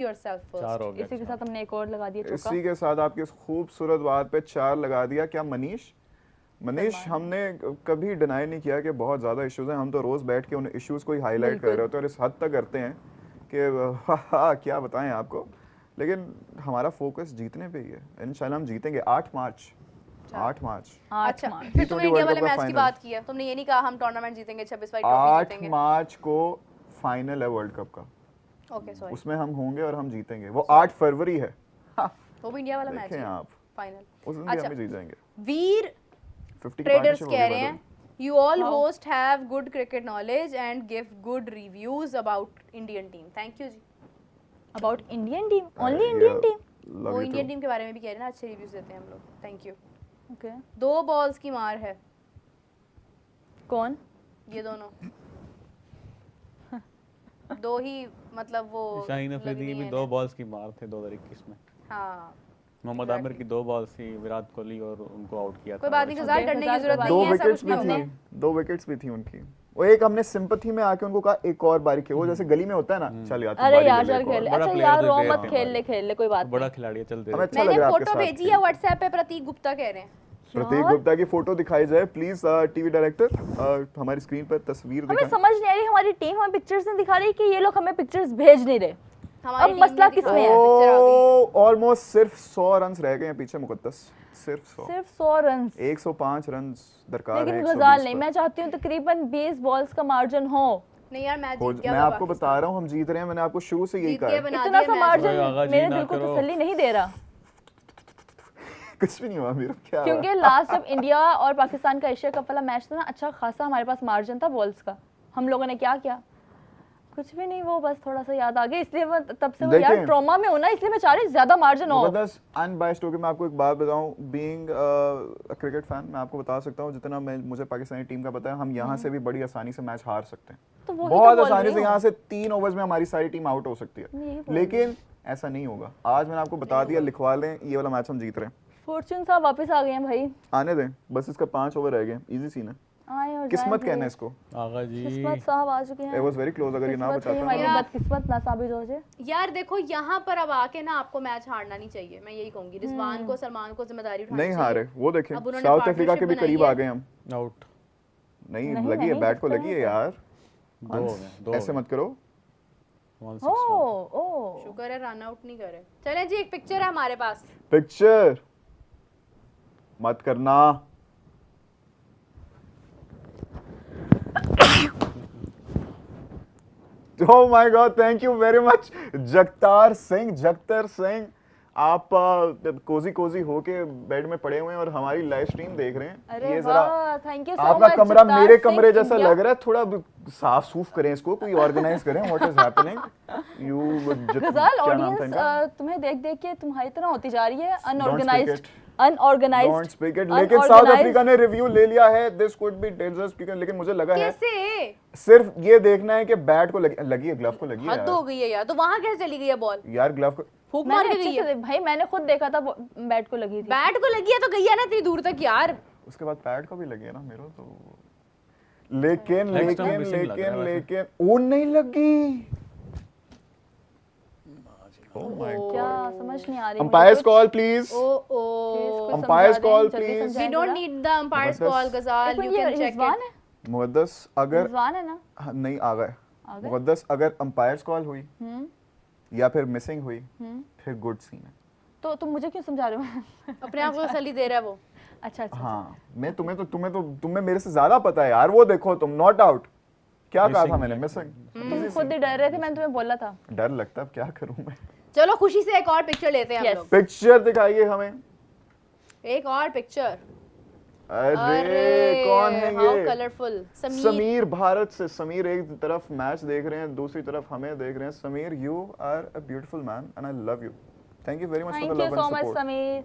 yourself first. इसी के साथ हमने एक और लगा दिया चौका। इसी के साथ आपकी इस खूबसूरत बात पे 4 लगा दिया। क्या मनीष हमने कभी डिनाई नहीं किया कि बहुत ज़्यादा इश्यूज हैं, हम तो रोज़ बैठ के उन इश्यूज को ही हाईलाइट कर रहे होते हैं और इस हद तक करते हैं कि क्या बताएं आपको, लेकिन हमारा फोकस जीतने पे ही है। इंशाल्लाह हम जीतेंगे 8 मार्च। अच्छा, फिर तुमने इंडिया वाले मैच की बात की है, तुमने ये नहीं कहा हम टूर्नामेंट जीतेंगे 26 ट्रॉफी जीतेंगे। 8 मार्च को फाइनल है वर्ल्ड कप का। ओके सॉरी, उसमें हम होंगे और हम जीतेंगे। वो 8 फरवरी है। वो भी इंडिया वाला मैच है आप फाइनल, उस दिन भी हम जीत जाएंगे। वीर 50 ट्रेडर्स कह रहे हैं you all host have good cricket knowledge and give good reviews about Indian team. Thank you ji. About Indian team, only Indian team। वो इंडियन टीम के बारे में भी कह रहे हैं ना, अच्छे रिव्यूज देते हैं हम लोग। Thank you. ओके, 2 बॉल्स की मार है। कौन? ये दोनों दो ही, मतलब वो शाहीन अफरीदी की भी 2 बॉल्स की मार थे 2021 में। हाँ, मोहम्मद आमिर की 2 बॉल्स थी, विराट कोहली और उनको आउट किया था। कोई बात नहीं, गजाल डरने की जरूरत नहीं 2 है, सब विकेट्स उसमें भी होगा। थी, 2 विकेट्स भी थी उनकी। वो एक हमने सिंपैथी में आके उनको कहा एक और बारी खेल, वो जैसे गली में होता है ना, चल यार अरे यार चल खेल ले, बड़ा अच्छा player यार तो रो player मत है खेल ले कोई बात बड़ा नहीं। खिलाड़ी है, चल दे हमें देते। अच्छा लग मैंने रहा है आपके फोटो साथ भेजी है व्हाट्सएप पे, प्रतीक गुप्ता कह रहे हैं। प्रतीक गुप्ता की फोटो दिखाई जाए प्लीज। टीवी डायरेक्टर हमारी स्क्रीन पर तस्वीर हमें दिखाएं। समझ नहीं आ रही, हमारी टीम हमें पिक्चर्स नहीं दिखा रही कि ये लोग हमें पिक्चर्स भेज नहीं रहे। हमारी अब टीम मसला ने किस दिखाया में है? पिक्चर आ गई है। ऑलमोस्ट सिर्फ 100 रन्स रह गए हैं पीछे मुकद्दस, सिर्फ 100। सिर्फ 100 रन, 105 रन्स दरकार है। लेकिन 120 गजाल नहीं। पर। मैं चाहती हूँ तकरीबन 20 बॉल्स का मार्जिन हो। नहीं यार, मैच हो- जीत गया मैं था आपको पाकिस्तान। बता रहा हूँ हम जीत रहे हैं, मैंने आपको शुरू से यही जीत कहा के है। बना इतना दिया सा मैच। मार्जिन ओए आगा जी, मेरे ना दिल को करो। तसल्ली नहीं दे रहा, कुछ भी नहीं हुआ मेरा, क्या क्योंकि लास्ट जब इंडिया और पाकिस्तान का एशिया कप वाला मैच था ना, अच्छा खासा हमारे पास मार्जिन था बॉल्स का। हम लोगों ने क्या किया? कुछ भी नहीं, वो बस थोड़ा सा याद आ गया, इसलिए वो तब से वो यार देखें, ट्रॉमा में होना, इसलिए मैं चाह रही ज्यादा मार्जिन हो। मुकद्दस अनबायस्ड होकर मैं आपको एक बात बताऊं, बीइंग क्रिकेट फैन मैं आपको बता सकता हूं जितना मुझे पाकिस्तानी टीम का पता है, हम यहाँ से भी बड़ी आसानी से मैच हार सकते हैं। तो वही बहुत तो बोल आसानी रही से हूँ। यहाँ से 3 ओवर्स में हमारी सारी टीम आउट हो सकती यही है, बोल लेकिन ऐसा नहीं होगा। आज मैंने आपको बता दिया, लिखवा लें, ये वाला मैच हम जीत रहे हैं। फॉर्च्यून साहब वापस आ गए हैं भाई, आने दें, बस इसका 5 ओवर रह गए, इजी सीन है। आए और किस्मत जाएं कहना है फिर। इसको, आगा जी किस्मत साहब आ चुके हैं। It was very close. अगर ये ना किस्मत कहीं बचाता हमारी ना, बदकिस्मत ना साबित हो जाए। यार देखो, यहाँ पर अब आके ना आपको मैच हारना नहीं चाहिए, मैं यही कहूंगी। रिजवान को, सलमान को जिम्मेदारी उठानी नहीं चाहिए। हारे। वो देखें अब उन्होंने साउथ अफ्रीका के भी partnership करीब बनाई आ गए हम। आउट नहीं नहीं, लगी है, नहीं, बैट को किस लगी है तरह से? यार। 2 हो गए, 2 ऐसे मत करो। 161। ओ शुक्र है रन आउट नहीं करे। चलें जी, एक पिक्चर है हमारे पास। पिक्चर मत करना। ओह my God, thank you very much Jagtar Singh. आप कोजी कोजी होके बेड में पड़े हुए हैं और हमारी लाइव स्ट्रीम देख रहे हैं। अरे ये जरा वाह, थैंक यू सो आपका मच। कमरा जगतार मेरे सिंह कमरे जैसा इंडिया। लग रहा है, थोड़ा साफ सूफ करें इसको, कोई ऑर्गेनाइज करें। व्हाट इज हैपनिंग यू गजाल, ऑडियंस तुम्हें देख देख के तुम्हारी तरह होती जा रही है, speak unorganised it. Don't speak it. लेकिन साउथ unorganized। अफ्रीका ने रिव्यू ले लिया है, दिस कुड बी डेंजरस, लेकिन मुझे लगा है कैसे? सिर्फ ये देखना है कि बैट को लगी है, ग्लव को लगी है हद हो गई है यार। तो वहां कैसे चली गई है बॉल? यार ग्लव को फूक मार मैंने के अच्छे गई है। से भाई, मैंने खुद देखा था बैट को लगी थी। बैट को लगी है तो गई है ना इतनी दूर तक यार। उसके बाद पैड को भी लगी है ना मेरे तो। लेकिन Next time लेकिन missing लग रहा है लेकिन लेकिन ऊन नहीं लगी। ओह माय क्या गॉड। समझ नहीं आ रही umpires call please. Oh oh, Umpires call, please. we don't need the umpires call, Ghazal, you can check Rizwan it. है, मुकद्दस अगर रिजवान है ना? हाँ, नहीं आ गए आ गए? मुकद्दस, अगर अंपायर्स कॉल हुई या फिर मिसिंग हुई फिर गुड सीन है। तो तुम मुझे क्यों समझा रहे हो? अपने आप को तसल्ली दे रहा है वो। अच्छा अच्छा। हाँ, मैं तुम्हें मेरे से ज्यादा पता है यार। वो देखो तुम नॉट आउट, क्या कहा था मैंने? मिसिंग। तुम खुद ही डर रहे थे, मैंने तुम्हें बोला था। डर लगता है, अब क्या करूं मैं। चलो खुशी से एक और पिक्चर लेते हैं हम Yes. लोग। पिक्चर दिखाइए हमें। एक और पिक्चर। अरे कौन है हाउ ये? कलरफुल। समीर भारत से। समीर एक तरफ मैच देख रहे हैं, दूसरी तरफ हमें देख रहे हैं। Sameer, you are a beautiful man and I love you. Thank you very much for thank the you love and so much support. Sameer.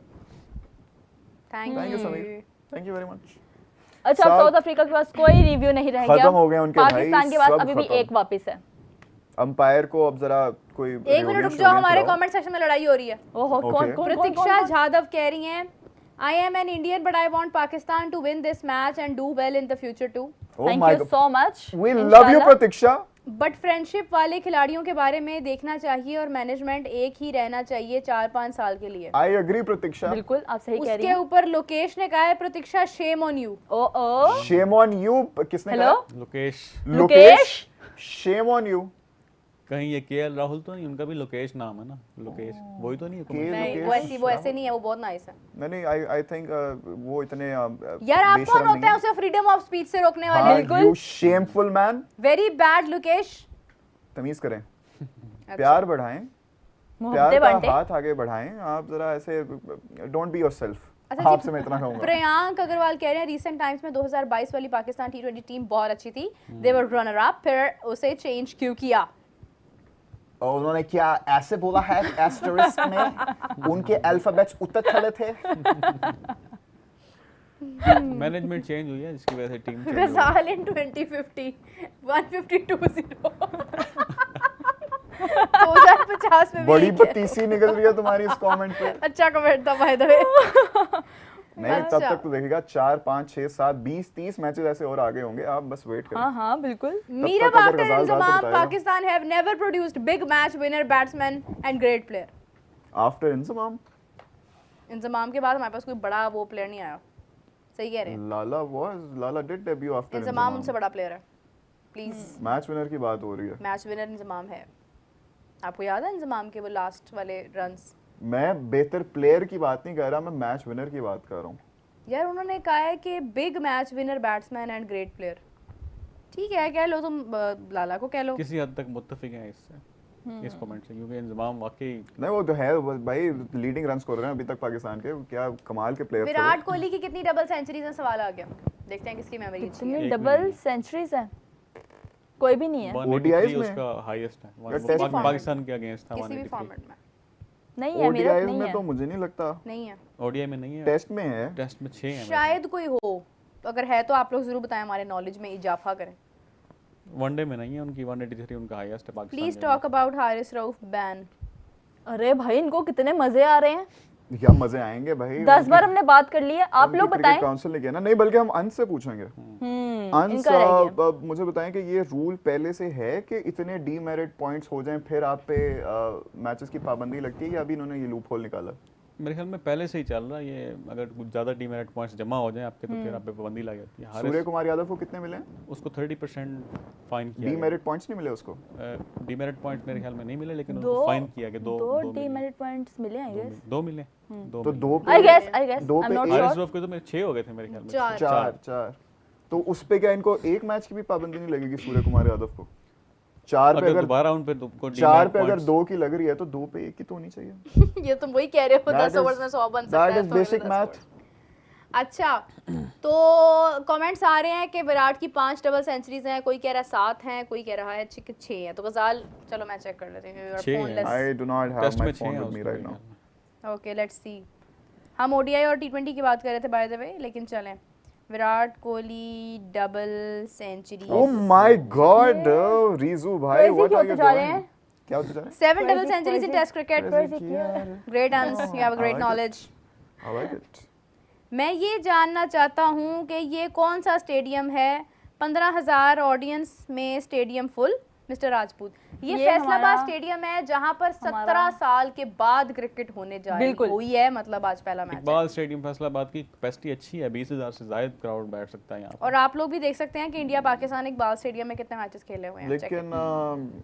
Thank you Sameer, thank you very much. अच्छा, अब साउथ अफ्रीका के पास कोई रिव्यू नहीं रह गया। खत्म हो गए उनके भाई, पाकिस्तान के पास सब अभी भी खत्म। एक वापस है। अंपायर को अब जरा कोई एक मिनट रुक जाओ, हमारे कमेंट सेक्शन में लड़ाई हो रही है। ओहो, Okay. कौन कौन प्रतीक्षा जाधव कह रही हैं, I am an Indian but I want Pakistan to win this match and do well in the future too. Oh thank my you God. So much. We love you Pratiksha. But friendship वाले खिलाड़ियों के बारे में देखना चाहिए और management एक ही रहना चाहिए 4-5 साल के लिए। आई एग्री प्रतीक्षा। बिल्कुल आप सही कह रही उसके हैं। ऊपर लोकेश ने कहा है Pratiksha shame on you. Oh shame on you. किसने हेलो कहा? Lokesh. Lokesh shame on you. कहीं ये केएल राहुल तो नहीं, उनका भी लोकेश नाम है ना, लोकेश वही तो नहीं है? नहीं लोकेश वो ऐसे नहीं है, वो बहुत नाइस है। नहीं आई थिंक वो इतने यार आप कौन होते हैं उसे फ्रीडम ऑफ स्पीच से रोकने वाले? You shameful man. Very bad Lokesh. तमीज करें, प्यार बढ़ाएं, प्यार मोहब्बतें का बांटे। हाथ आगे बढ़ाएं। आप जरा ऐसे डोंट बी योरसेल्फ। अच्छा आपसे मैं इतना कहूंगा। प्रियांक अग्रवाल कह रहे हैं रिसेंट टाइम्स में 2022 वाली पाकिस्तान टी20 टीम बहुत अच्छी थी, दे वर रनर अप, फिर उसे चेंज क्यों किया? और उन्होंने क्या ऐसे बोला है एस्टरिस्क में उनके अल्फाबेट्स उतर चले थे। मैनेजमेंट चेंज हुई है जिसकी वजह से टीम चेंज हुई है। गजाल इन 2050 2050 में बड़ी weak है। बत्तीसी निकल रही है तुम्हारी इस कमेंट पे। अच्छा कमेंट था बाय द वे। नहीं तब अच्छा। तक तो देखेगा 4 5 6 7 20 30 मैचेस ऐसे और आगे होंगे। आप बस वेट करें। हाँ हाँ बिल्कुल। मीरा तक अगर आफ्टर गजाल इंजमाम बात बताएगा। Pakistan have never produced big match winner batsman and great player. After Inzamam Inzamam के बाद हमारे पास कोई बड़ा वो प्लेयर नहीं आया। सही कह रहे हैं, लाला डिड डेब्यू आफ्टर इंजमाम उनसे बड़ा प्लेयर है। प्लीज मैच विनर की बात हो रही है। मैच विनर इंजमाम है। आपको याद है इंजमाम के वो लास्ट वाले रन्स? मैं बेहतर प्लेयर की बात नहीं कर रहा, मैं मैच विनर की बात कर रहा हूँ। यार उन्होंने कहा है कि big match winner batsman and great player. ठीक है कह लो तुम, लाला को कह लो। किसी हद तक मुत्तफिक हैं इससे, इस कमेंट से, क्योंकि इंजमाम वाकई नहीं वो तो है वो भाई, लीडिंग रन स्कोरर हैं अभी तक पाकिस्तान के। क्या कमाल के प्लेयर थे। विराट कोहली की कितनी डबल सेंचुरीज है सवाल आ गया। देखते हैं किसकी मेमोरी अच्छी है। कितनी एक डबल मिनट। सेंचुरीज है? कोई भी नहीं है। 183 183 में? उसका हाईएस्ट है। या टेस्ट फॉर्मेट पाकिस्तान के अगेंस्ट था किसी भी 183। फॉर्मेट में नहीं है मेरा ओडीआई नहीं में है। तो मुझे नहीं लगता। नहीं है, ओडीआई में नहीं है, टेस्ट में है। टेस्ट में 6 हैं। शायद कोई हो। तो अगर है तो आप लोग जरूर बताएं, हमारे नॉलेज में इजाफा करें। वनडे में नहीं है उनकी, 183 उनका हाईएस्ट है पाकिस्तान प्लीज के talk about Haris Rauf ban. अरे भाई इनको कितने मजे आ रहे हैं। क्या मजे आएंगे भाई। 10 बार हमने बात कर ली है, आप लोग बताएं। काउंसिल ने किया ना। नहीं बल्कि हम अंश से पूछेंगे। अंश इनका रह गया। मुझे बताएं कि ये रूल पहले से है कि इतने डीमेरिट पॉइंट्स हो जाएं फिर आप पे मैचेस की पाबंदी लगती है, या अभी इन्होंने ये लूप होल निकाला? मेरे ख्याल में पहले से ही चल रहा है ये। अगर कुछ ज़्यादा डीमेरिट पॉइंट्स जमा हो जाएं आपके तो फिर आप पे पाबंदी लग जाती है। सूर्य कुमार यादव को कितने मिले? उसको 30% फाइन किया डीमेरिट पॉइंट्स नहीं मिले उसको? डीमेरिट पॉइंट मेरे ख्याल में नहीं मिले, लेकिन दो उसको फाइन किया कि दो डीमेरिट पॉइंट्स मिले हैं गेस। दो मिले। दो तो मिले। दो आई पे गेस दो आई पे एम नॉट एक। हारिस श्योर। रऊफ के तो मेरे 6 हो गए थे मेरे ख्याल में। चार। चार। तो उस पे क्या इनको एक मैच की भी पाबंदी नहीं लगेगी सूर्य कुमार यादव को? चार पे अगर अगर दोबारा उन पे तुमको 4 पे अगर 2 की लग रही है तो 2 पे 1 की तो होनी चाहिए। ये तुम वही कह रहे हो, That 10 is- ओवर्स में 100 बन सकता दैट है। इज तो बेसिक हमें 10 मैथ। overs। अच्छा तो कमेंट्स आ रहे हैं कि विराट की 5 डबल सेंचुरीज हैं, कोई कह रहा है 7 हैं, कोई कह रहा है 6 हैं। तो गजाल चलो मैं चेक कर लेती हूँ। 6 हैं। I do not have test my में 6 फोन हैं विद मी उसको राइट मेरे नाउ। ख्याल में। Okay let's see. हम ओडीआई और टी20 की बात कर रहे थे बाय द वे, लेकिन चलें। Virat Kohli double century, oh my god Riju भाई Crazy व्हाट क्यों आर यू होते जा रहे डूइंग? हैं? क्या होता जा रहा 7 double Crazy, centuries in crazy. Test cricket. है? Crazy Crazy किया। यार। Great answer, you have a I great like it. Knowledge. I like it. मैं ये जानना चाहता हूँ कि ये कौन सा स्टेडियम है 15,000 ऑडियंस में स्टेडियम फुल? मिस्टर राजपूत, ये फैसलाबाद हमारा- स्टेडियम है जहाँ पर 17 हमारा- साल के बाद क्रिकेट होने जा रही बिल्कुल। हुई है। मतलब आज पहला मैच है। इकबाल स्टेडियम फैसलाबाद की कैपेसिटी अच्छी है, 20,000 से ज़ायद क्राउड बैठ सकता है यहाँ पर। और आप लोग भी देख सकते हैं कि इंडिया पाकिस्तान इकबाल स्टेडियम में कितने मैचेस खेले हुए हैं। check it. लेकिन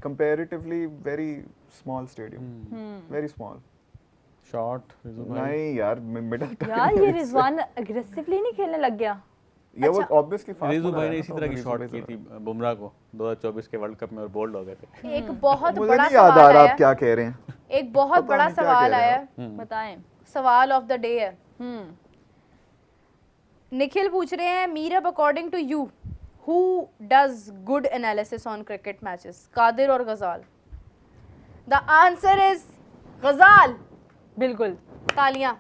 comparatively very small stadium, very small. Shot नहीं यार मिडिल तक यार ये रिजवान एग्रेसिवली नहीं खेलने लग गया। ये वो ऑब्वियसली रिजू भाई ने इसी तरह की शॉट की थी बुमराह को 2024 के वर्ल्ड कप में और बोल्ड हो गए थे। एक बहुत मुझे बड़ा नहीं याद आ सवाल रहा आया, आप क्या कह रहे हैं। एक बहुत पता बड़ा नहीं क्या सवाल कह रहे आया, हैं बताएं। सवाल ऑफ द डे है। हम्म। निखिल पूछ रहे हैं Meerab according to you who does good analysis on cricket matches, Qadir और गजाल? द आंसर इज गजाल। बिल्कुल। तालियां।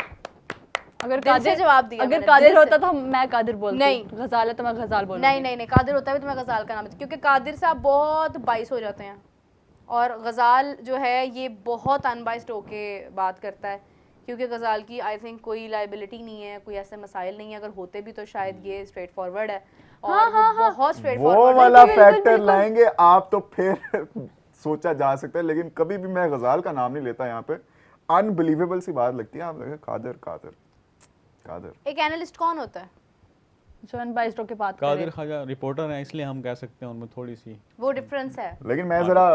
अगर दिल से जवाब दिया अगर मैंने, कादिर दिल से। होता तो मैं कादिर बोलती। नहीं। गजाल है तो मैं गजाल बोलूंगी। नहीं नहीं नहीं, कादिर होता है तो मैं गजाल का नाम लेती, क्योंकि कादिर साहब बहुत बाइस हो जाते हैं और गजाल जो है ये बहुत अनबाइस्ड होके बात करता है, क्योंकि गजाल की आई थिंक कोई लाइबिलिटी नहीं है, कोई ऐसे मसाइल नहीं है, अगर होते भी तो शायद ये स्ट्रेट फॉरवर्ड है। और वो बहुत स्ट्रेट वो फॉरवर्ड वाला फैक्टर लाएंगे आप तो फिर सोचा जा सकता है, लेकिन कभी भी मैं गजाल का नाम नहीं लेता यहाँ पे। अनबिलीवेबल सी बात लगती है। आप लगे कादिर कादिर कादिर। एक एनालिस्ट कौन होता है? जो अनबाइस्ड होके बात कादिर करे। ख्वाजा रिपोर्टर है इसलिए हम कह सकते हैं उनमें थोड़ी सी वो डिफरेंस है। लेकिन मैं जरा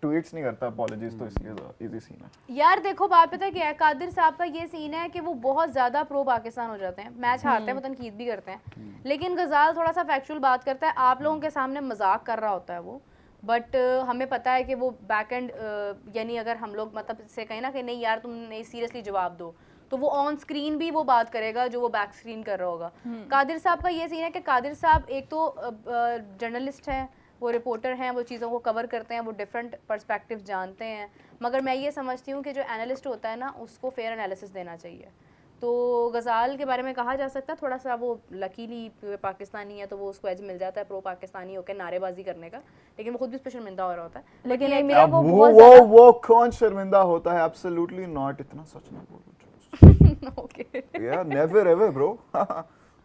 ट्वीट्स नहीं करता, अपॉलॉजीज, तो इसलिए इजी सीन है। यार देखो बात पता है क्या है, कादिर साहब का ये सीन है कि वो बहुत ज्यादा प्रो पाकिस्तान हो जाते हैं, मैच हारते हैं वो तनकीद भी करते हैं, लेकिन गजाल थोड़ा सा फैक्चुअल बात करता है, आप लोगों के सामने मजाक कर रहा होता है वो, बट हमें पता है कि वो बैक एंड यानी अगर हम लोग मतलब से कहें ना कि नहीं यार तुम नहीं सीरियसली जवाब दो, तो वो ऑन स्क्रीन भी वो बात करेगा जो वो बैक स्क्रीन कर रहा होगा। कादिर साहब का ये सीन है कि कादिर साहब एक तो जर्नलिस्ट हैं, वो रिपोर्टर हैं, वो चीज़ों को कवर करते हैं, वो डिफरेंट पर्सपेक्टिव जानते हैं, मगर मैं ये समझती हूँ कि जो एनालिस्ट होता है ना उसको फेयर एनालिसिस देना चाहिए। तो गजाल के बारे में कहा जा सकता है थोड़ा सा वो लकीली पाकिस्तानी है तो वो उसको एज मिल जाता है प्रो पाकिस्तानी होकर नारेबाजी करने का, लेकिन वो खुद भी शर्मिंदा हो रहा होता है। लेकिन नहीं, अब मेरा वो बहुत ज्यादा वो कौन शर्मिंदा होता है? Absolutely not. इतना सच ना बोलो। ओके यार नेवर एवर ब्रो।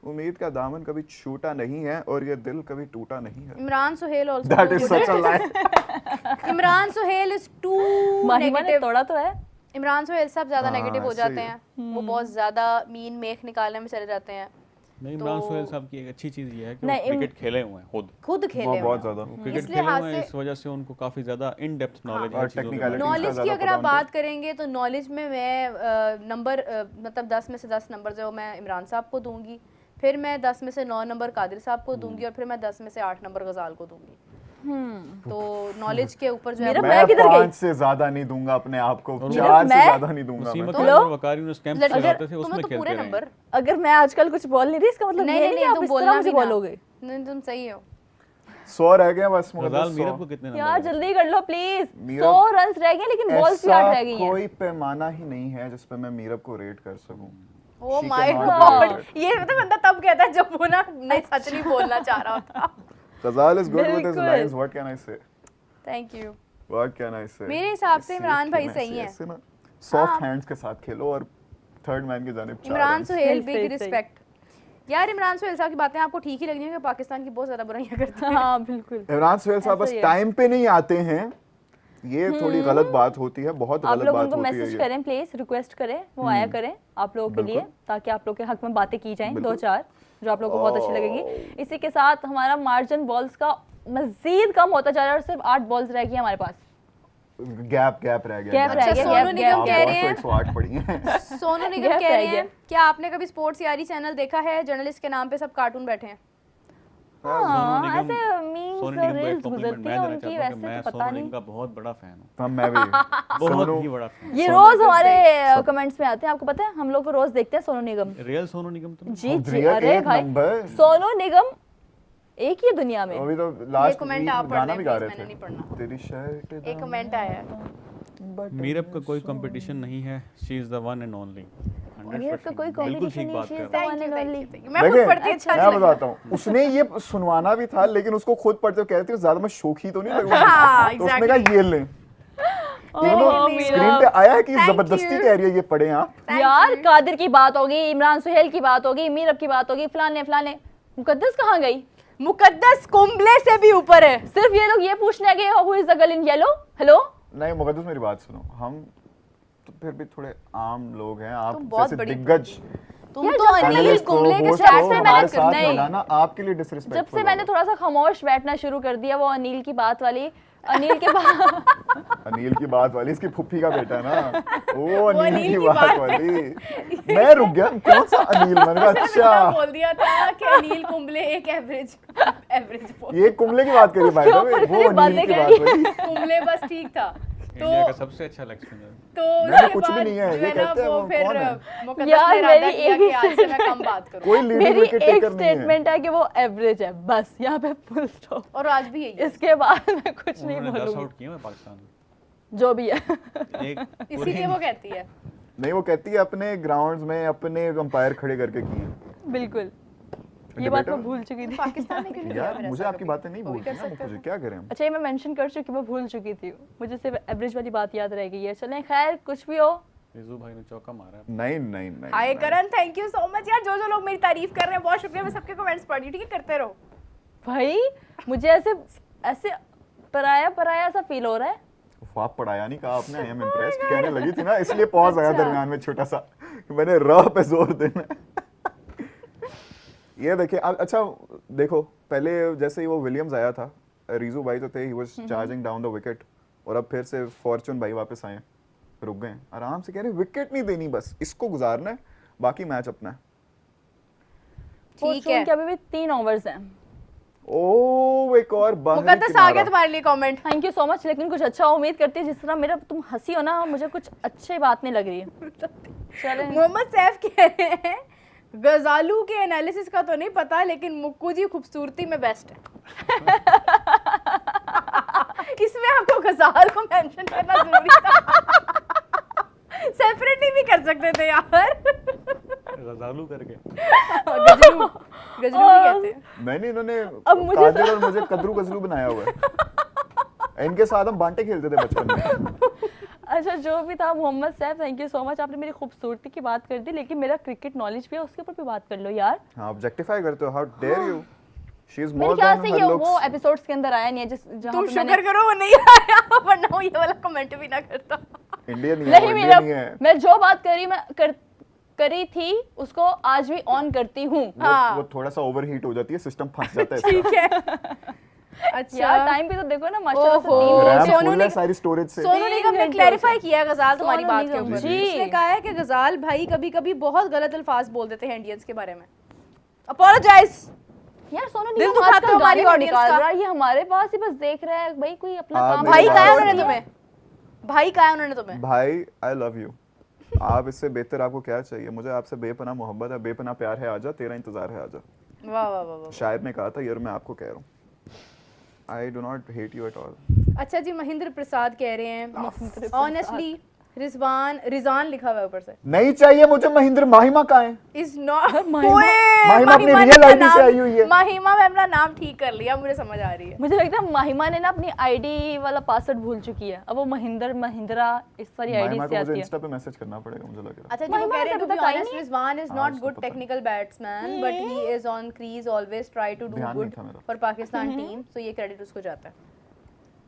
उम्मीद का दामन कभी छूटा नहीं है और ये दिल कभी टूटा नहीं है। Imran Sohail also That is such a lie. Imran Sohail is to Mahima ने नेगेटिव। तोड़ा तो है। इमरान सुहेल साहब ज्यादा हाँ, नेगेटिव हो सही जाते है। हैं, वो बहुत ज्यादा मीन मेख निकालने में चले जाते हैं। नहीं, इमरान सुहेल साहब की एक अच्छी चीज़ ये है कि वो नहीं, क्रिकेट खेले हुए हैं खुद खेले वो हुए बहुत हैं। ज्यादा क्रिकेट इसलिए खेले हाथ हुए हैं, से- इस वजह से उनको काफ़ी ज़्यादा इन डेप्थ नॉलेज और है चीज़ों के बारे में। technicality नॉलेज का की ज्यादा अगर पता आप उनको। बात करेंगे तो नॉलेज में मैं नंबर मतलब 10 में से 10 नंबर जो मैं इमरान साहब को दूंगी, फिर मैं 10 में से 9 नंबर कादिर साहब को दूंगी, और फिर मैं 10 में से 8 नंबर गजाल को दूंगी। तो नॉलेज के ऊपर जो है मेरा- वो- मैं किधर गई? 5 से ज्यादा नहीं दूंगा अपने आप को, और 4 से मैं- ज्यादा नहीं दूंगा उसी मैं। में हेलो? वकारी ने स्कैम लड़के- चलाते थे तुम्हें उसमें तो खेलते पूरे रहे नंबर अगर मैं आजकल कुछ बोल नहीं रही इसका मतलब नहीं ये नहीं नहीं कि नहीं आप तुम इस तरह बोलना मुझे भी ना। बोलोगे। नहीं तुम सही हो। 100 रह गए बस। गजाल मुकद्दस मीरब 100। को कितने यार नंबर जल्दी कर लो प्लीज। मीरब- 100 रन्स रह गए लेकिन बॉल्स भी 8 रह गई हैं। कोई पैमाना ही नहीं है जिस पे मैं मीरब को रेट कर सकूं। ओ She my cannot God, be rated. ये मतलब बंदा तब कहता है जब वो ना नहीं सच नहीं बोलना चाह रहा होता। Ghazal is good with his बिल्कुल। lines. What can I say? Thank you. What can I say? मेरे हिसाब से ऐसे इमरान भाई खेलने सही से हैं। ऐसे ना सॉफ्ट हाँ। हैंड्स के साथ खेलो और थर्ड मैन की जानिब 4 इमरान runs। सुहेल सही, बिग सही। रिस्पेक्ट। यार इमरान सुहेल साहब की बातें आपको ठीक ही लगनी है कि पाकिस्तान की बहुत ज्यादा बुराइयां करते हैं। हाँ बिल्कुल। इमरान सुहेल साहब बस ऐसा ही है। टाइम पे नहीं आते हैं, ये थोड़ी गलत बात होती है, बहुत आप गलत लोग बात उनको होती है मैसेज ये। करें प्लीज, रिक्वेस्ट करें वो आया करें आप लोगों के लिए, ताकि आप लोग के हक में बातें की जाएं बिल्कुल। 2-4 जो आप लोगों को बहुत अच्छी लगेगी। इसी के साथ हमारा मार्जिन बॉल्स का मजीद कम होता जा रहा है और सिर्फ 8 बॉल्स रह गई हमारे पास। गैप रह गया। गैप रह अच्छा गया, सोनू गैप, निगम गैप। कह रहे हैं 108 पड़ी हैं। सोनू निगम गैप कह रह रहे गया। हैं क्या आपने कभी स्पोर्ट्स यारी चैनल देखा है? जर्नलिस्ट के नाम पे सब कार्टून बैठे हैं। हाँ, निगम- ऐसे मीम्स सोनू और निगम को एक रील्स कॉम्प्लीमेंट गुजरती मैं हैं देना उनकी, चाहता हूं कि वैसे मैं तो पता सोनू नहीं। निगम का बहुत बड़ा फैन हूं, हाँ, मैं भी। बहुत सोनू- ही बड़ा फैन। ये सोनू रोज निगम हमारे कमेंट्स में आते हैं, आपको पता है हम लोग को रोज देखते हैं सोनू निगम। रियल सोनू निगम तो जी जी, रियल अरे एक भाई नंबर। सोनू निगम एक ही दुनिया में। अभी तो ये लास्ट कमेंट वीक आप पढ़ गाना लें भी गा प्लीज, रहे मैंने नहीं थे। पढ़ना। तेरी शर्ट एक कमेंट आया है मीरब का कोई कंपटीशन नहीं है, she is the one and only. Meerab का कोई बिल्कुल competition ठीक नहीं, बात she कर is रहा the हूं। one and only। मैं खुद पढ़ती देखिए, अच्छा मैं नहीं लगता। बताता हूँ, उसने ये सुनवाना भी था लेकिन उसको खुद पढ़ते हुए कहती हूँ ज्यादा मैं शौकी तो नहीं लगूंगी। हाँ, तो उसने exactly। कहा ये लें। स्क्रीन पे आया है कि Thank जबरदस्ती you। कह रही है ये पढ़े आप। Thank यार you। कादिर की बात होगी, इमरान सुहेल की बात होगी, मीरब की बात होगी, फलाने फलाने। मुकद्दस कहाँ गई? मुकद्दस कुंबले से भी ऊपर है। सिर्फ ये लोग ये पूछने आ गए who is the girl in yellow. Hello नहीं मुकद्दस मेरी बात सुनो, हम तो फिर भी थोड़े आम लोग हैं, आप तुम बहुत जैसे बड़ी- दिग्गज तुम यार, तो जब से अनिल analyst को, कुंबले के host चैट को से हमारे मैंने साथ नहीं। मिलाना आपके लिए डिसरिस्पेक्टफुल जब से मैंने थोड़ा सा खामोश बैठना शुरू कर दिया, वो अनिल की बात वाली, अनिल के बाद अनिल की बात वाली, इसकी फुफ्फी का बेटा है ना, वो अनिल अनिल की की बात बात वाली। मैं रुक गया, कौन सा अनिल? मैंने कहा मैंने अच्छा बोल दिया था कि अनिल कुंबले एक एवरेज ये कुंबले की बात करी भाई, उसके ऊपर वो मेरी अनिल बातें की करी। बात वाली। कुंबले बस ठीक था। तो इंडिया का सबसे अच्छा लेग स्पिनर। तो नहीं, उसके कुछ भी बाद नहीं है, जो ये ना कहते हैं वो वो फिर कौन है? मुकद्दस यार, ने इरादा मेरी किया एक कि ही आज से मैं कम बात करूं। कोई लीडिंग मेरी विकेट एक टेकर नहीं है। स्टेटमेंट है कि वो एवरेज है, बस यहाँ पे फुल स्टॉप। और आज भी यही है। इसके बाद मैं कुछ नहीं उन्होंने 10 बोलूंगी, आउट किए हैं पाकिस्तान में। जो भी है। एक इसीलिए वो कहती है। नहीं वो कहती है अपने ग्राउंड्स में अपने अंपायर खड़े करके किए हैं। बिल्कुल, ये बात मैं Debatable। भूल चुकी थी। पाकिस्तान में क्यों नहीं किया यार फिर मुझे ऐसा आपकी कभी? बातें नहीं वो भी भूलती कर ना, सकते मुझे थे। क्या करें हम। अच्छा, ये मैं मेंशन कर चुकी, मैं भूल चुकी थी, मुझे सिर्फ एवरेज वाली बात याद रह गई है। चलें, खैर कुछ भी हो। रिजू भाई ने चौका मारा है। नहीं नहीं नहीं हाय नहीं। करण, थैंक यू सो मच यार, जो लोग मेरी तारीफ कर रहे हैं बहुत शुक्रिया। मैं सबके कमेंट्स पढ़ रही हूँ, ठीक है, करते रहो। भाई मुझे ऐसे ऐसे पराया पराया सा फील हो रहा है। आप पढ़ाया नहीं कहा आपने, आई एम इम्प्रेस्ड कहने लगी थी ना, इसलिए पॉज आया दरमियान में छोटा सा, मैंने र पे जोर देना। ये देखिए अच्छा देखो, पहले जैसे ही वो विलियम्स आया था, रीजू भाई तो थे, he was charging down the wicket, और अब फिर से फॉर्चून भाई वापस आए, रुक गए, आराम से कह रहे विकेट नहीं देनी, बस इसको गुजारना है, बाकी मैच अपना है। ठीक है, के अभी भी 3 ओवर्स हैं। ओ एक और बाहरी मुकद्दस आ गया तुम्हारे लिए comment. Thank you so much, लेकिन कुछ अच्छा उम्मीद करती है, जिस तरह मेरा तुम हंसी हो ना, मुझे कुछ अच्छी बात नहीं लग रही है। चलें। मोहम्मद सैफ कह रहे हैं गजालू के एनालिसिस का तो नहीं पता, लेकिन मुक्कू जी खूबसूरती में बेस्ट है। इसमें आपको गजाल को मेंशन करना जरूरी था। सेपरेटली भी कर सकते थे यार। गजालू करके गजलू गजलू भी कहते हैं। मैंने इन्होंने अब मुझे कादिर और मुझे कदरू गजलू बनाया हुआ है। इनके साथ हम बांटे खेलते थे बचपन में। अच्छा जो भी था, Mohammad Saif thank you so much, आपने मेरी खूबसूरती की बात कर दी, लेकिन मेरा क्रिकेट नॉलेज भी है, उसके ऊपर भी बात कर लो यार। हाँ ऑब्जेक्टिफाई करते हो, how dare you, she is मेरे मोर ख्याल देन से हर ये वो लुक्स। एपिसोड्स के अंदर आया नहीं है जिस जहां तुम पे शुक्र मैंने करो वो नहीं आया, वरना वो ये वाला कमेंट भी ना करता। इंडियन नहीं नहीं है, मेरा इंडियन नहीं है। मैं जो बात करी थी उसको आज भी ऑन करती हूँ। वो थोड़ा सा ओवरहीट हो जाती है, सिस्टम फंस जाता है ठीक है। अच्छा यार टाइम भी तो देखो ना माशाल्लाह से ओहो। 3 रैम सोनू फुल ने- है सारी स्टोरेज से। सोनू निगम ने घंटे क्लैरिफाई होते किया गजाल तुम्हारी सोनू बात के निगम ऊपर। जी। उसने कहा है कि गजाल भाई कभी-कभी बहुत गलत अल्फाज बोल देते हैं इंडियंस के बारे में। अपोलोजाइज। यार सोनू दिल निगम दुखाते आजकल हो हमारी गाने audience निकाल का। रहा है, ये हमारे पास ही बस देख रहा है भाई, कोई अपना आप काम मेरी भाई बात कहा है सुनिए। उन्होंने तुम्हें? भाई कहा है उन्होंने तुम्हें? भाई आई लव यू, आप इससे बेहतर आपको क्या चाहिए? मुझे आपसे बेपनाह मोहब्बत है, बेपनाह प्यार है, आजा तेरा इंतजार है, आजा। वाह वाह वाह वाह। शायर ने कहा था, यार मैं आपको कह रहा हूँ, आई do not hate you at all. अच्छा जी, महेंद्र प्रसाद कह रहे हैं ऑनेस्टली रिजान लिखा हुआ है ऊपर से, नहीं चाहिए मुझे महिंद्र। माहिमा कहाँ है? इज नॉट माहिमा अपनी रियल आईडी से आई हुई है। माहिमा मैं अपना नाम ठीक कर लिया, मुझे समझ आ रही है। मुझे लगता है महिमा ने ना अपनी आईडी वाला पासवर्ड भूल चुकी है, अब वो महिंद्रा इस वाली आईडी माहिमा से को मुझे आती है। इंस्टा पे मैसेज करना पड़ेगा, मुझे लग रहा अच्छा जी, वो महिमा कह रहे हैं से टू बी पता ही ऑनेस्ट नहीं। रिजवान इज हाँ, नॉट उसको गुड पता है। Technical batsman but he is on crease always try to do ध्यान नहीं गुड था मेरा। फॉर पाकिस्तान टीम, सो ये क्रेडिट उसको जाता है।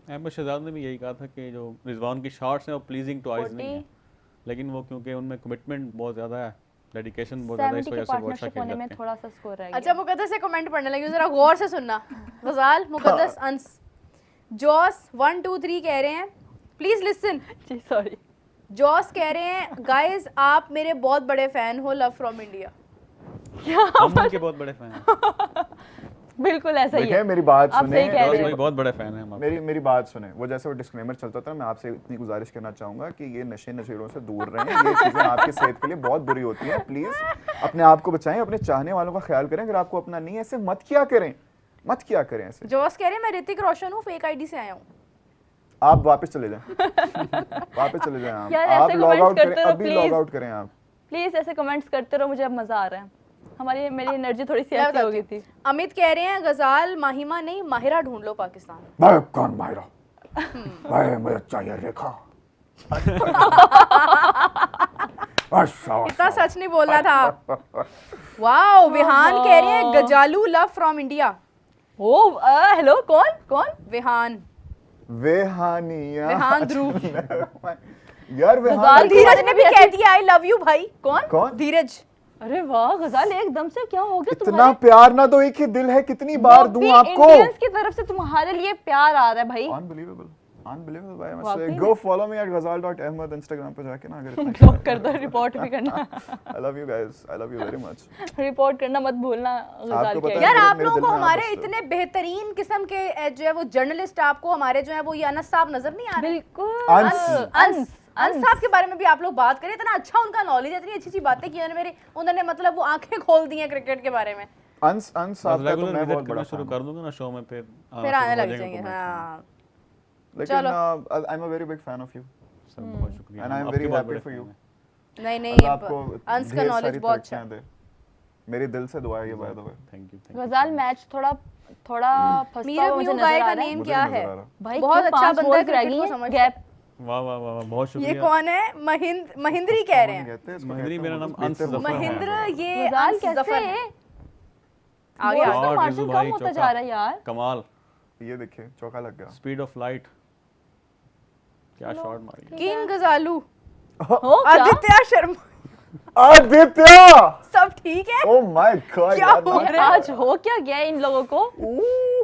अहमद शहजाद ने भी यही कहा था कि जो रिजवान की शॉट्स हैं वो प्लीजिंग टू आइज नहीं है, लेकिन वो क्योंकि उनमें कमिटमेंट बहुत ज़्यादा है, डेडिकेशन बहुत ज़्यादा है, इस 70 की वजह से वो अच्छा पार्टनरशिप होने खेल में जाते हैं। थोड़ा सा स्कोर रह गया। अच्छा, मुकद्दस से कमेंट पढ़ने लगी, जरा गौर से सुनना। गजाल, मुकद्दस, अंस, जॉस 1 2 3 कह रहे हैं, प्लीज लिसन। जी सॉरी। जॉस कह रहे हैं गाइस आप मेरे बहुत बड़े फैन हो, लव फ्रॉम इंडिया। हम उनके बहुत बड़े फैन हैं, बिल्कुल ऐसा ही देखिए है। मेरी बात आप सुने, सही कह रहे जॉस हो। भाई बहुत बड़े फैन हैं हम आपके। मेरी बात सुने। वो जैसे वो डिस्क्लेमर चलता था, मैं आपसे इतनी गुजारिश करना चाहूंगा कि ये नशे नशेड़ों से दूर रहें, ये चीजें आपकी सेहत के लिए बहुत बुरी होती हैं। प्लीज अपने आप को बचाएं, अपने चाहने वालों का ख्याल करें। अगर आपको अपना नहीं है, ऐसे मत किया करें ऐसे। जॉस कह रहे हैं मैं ऋतिक रोशन हूँ, फेक आईडी से आया हूँ। आप वापस चले जाएं, वापस चले जाएं। यार, आप ऐसे लॉग comments आउट करें, करते रहो, अभी please। लॉग आउट करें आप। प्लीज ऐसे कमेंट्स करते रहो, मुझे अब मजा आ रहा है। मेरी एनर्जी थोड़ी सी मैं ऐसी हो बताती गई हूँ। थी। अमित कह रहे हैं गजाल माहिमा नहीं माहिरा ढूंढ लो पाकिस्तान। भाई कौन मायरा? भाई मुझे चाहिए रेखा। इतना सच नहीं बोलना था। वाओ, विहान कह रहे हैं गजालू love from India. Oh hello, कौन? विहान वेहानिया। विहान ध्रुव। यार गजाल वेहान धीरज ने भी कह दिया आई लव यू भाई। कौन? धीरज। अरे वाह गजाल, एकदम से क्या हो गया इतना तुम्हारे? प्यार ना दो, एक ही दिल है, कितनी बार दूं आपको? इंडियंस की तरफ से तुम्हारे लिए प्यार आ रहा है भाई। अनबिलीवेबल भाई। मैं वाकई में। Go follow me @ghazal.ahmed Instagram पे जाके ना, अगर ब्लॉक कर दो, रिपोर्ट भी करना। आई love you guys, I love you very much. Report करना मत भूलना गजाल आपको के पता है आगे। यार मेरे- आप मेरे लोगों दिल को में आप हमारे बसते हो। इतने बेहतरीन किस्म के जो है वो जर्नलिस्ट आपको हमारे जो है वो ये अनस साहब नजर नहीं आ रहे? बिल्कुल। अंस। अंस साहब के बारे में भी आप लोग बात करें, इतना अच्छा उनका नॉलेज है, इतनी अच्छी अच्छी बातें की उन्होंने मतलब वो आंखें खोल दी हैं क्रिकेट के बारे में। अंस साहब का तो मैं बहुत बड़ा शुरू fan कर दूंगा ना शो में, फिर फिर आने लग जाएंगे। हाँ हूं। लेकिन I am a very big fan of you sir, बहुत शुक्रिया। एंड आई एम आपके वेरी बहुत हैप्पी बड़े फॉर fan यू। हैं। नहीं अल्लाह आपको अंस का ढेर नॉलेज सारी बहुत अच्छा तरक्कियां दे। मेरी दिल से दुआ है ये, by the way. Thank you. गजाल मैच थोड़ा फंसता मीरा हुआ मुझे न्यू नजर गाय आ का रहा है। नेम मुझे क्या नहीं है? नजर आ रहा। भाई बहुत अच्छा बंदा है, रह क्रिकेट गई को है, समझ गैप। वाह वाह वाह, बहुत ये शुक्रिया। कौन है? महिंद्री कह रहे हैं। कहते हैं इसको, महिंद्री, कहते हैं मेरा वो नाम कुछ अंश बेहतर जफर है। महिंद्र ये गजाल अंस जफर कैसे? है। आगे Balls आ का और मार्जिन रिजू कम भाई होता चौका। जा रहा है यार। कमाल, ये देखिए चौका लग गया। स्पीड ऑफ लाइट, क्या शॉट मारी है। किंग गजालू, हो क्या? आदित्य शर्मा, आदित्य, सब ठीक है? ओह माय गॉड क्या हो ये आज हो क्या गया इन लोगों को?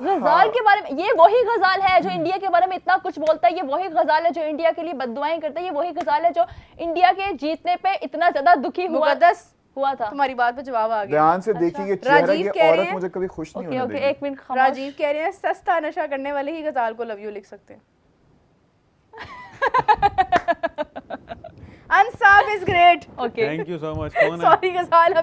गजाल के बारे में, ये वही गजाल है जो इंडिया के बारे में इतना कुछ बोलता है, ये वही गजाल है जो इंडिया के लिए बद्दुआएं करता है, ये वही गजाल है जो इंडिया के जीतने पे इतना ज्यादा दुखी हुआ था। तुम्हारी बात पे जवाब आ गया। ध्यान से देखिए ये चेहरा, राजीव ये कह रहे औरत हैं- मुझे कभी खुश नहीं ओके होने ओके, देगी। एक मिनट खामोश। राजीव कह रहे हैं सस्ता नशा करने वाले ही गजाल को लव यू लिख सकते हैं। Ansab is great. Okay thank you so much. कौन है? सॉरी गजाल, अब